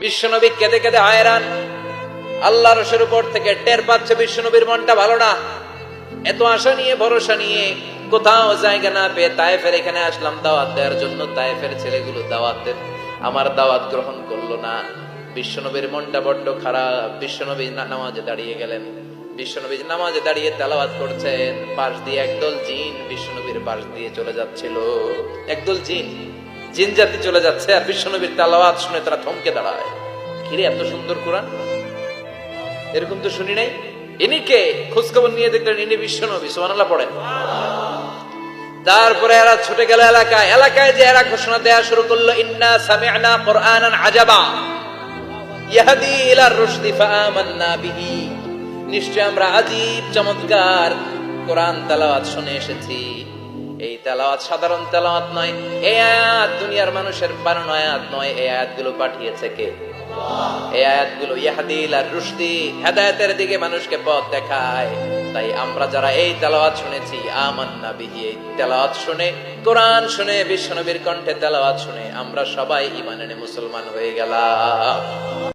বিশ্বনবী কেঁদে কেঁদে হায়রান। আল্লাহর রসুলের উপর থেকে টের পাচ্ছে বিশ্বনবীর মনটা ভালো না। এত আশা নিয়ে ভরসা নিয়ে কোথাও জায়গা না পেয়ে তায়েফের এখানে আসলাম দাওয়াত দেওয়ার জন্য। তায়েফের ছেলেগুলো দাওয়াতের আমার দাওয়াত গ্রহণ করলো না। বিশ্বনবীর মনটা বড্ড খারাপ। বিশ্বনবী নামাজে দাঁড়িয়ে গেলেন। বিশ্বনবী নামাজে দাঁড়িয়ে তেলাওয়াত করছেন। পাশ দিয়ে একদল জিন বিশ্বনবীর পাশ দিয়ে চলে যাচ্ছিল। একদল জিন জাতি চলে যাচ্ছে, আর বিশ্বনবীর তেলাওয়াত শুনে তারা থমকে দাঁড়ায়। কিরে, এত সুন্দর কোরআন, এরকম তো শুনি নাই। ইনি কে? খোঁজখবর নিয়ে দেখলেন ইনি বিশ্বনবী। সুবহানাল্লাহ পড়েন। তারপরে এরা ছুটে গেল এলাকায়। এলাকায় যে এরা ঘোষণা দেয়া শুরু করলো, ইন্না সামি'না কুরআনান আজাবা ইয়াহদি ইলার রুশদি ফাআমান্না বিহি। নিশ্চয় আমরা আজীব চমৎকার কোরআন তেলাওয়াত শুনে এসেছি। এই তেলাওয়াত সাধারণ তেলাওয়াত নয়, এই আয়াত দুনিয়ার মানুষের বানানো আয়াত নয়। এই আয়াতগুলো পাঠিয়েছে কে? এই আয়াতগুলো ইয়াহদি ইলার রুশদি, হেদায়েতের দিকে মানুষকে পথ দেখায়। তাই আমরা যারা এই তেলাওয়াত শুনেছি, আমান্না বিহি, এই তেলাওয়াত শুনে, কোরআন শুনে, বিশ্বনবীর কণ্ঠে তেলাওয়াত শুনে আমরা সবাই ঈমান এনে মুসলমান হয়ে গেলাম।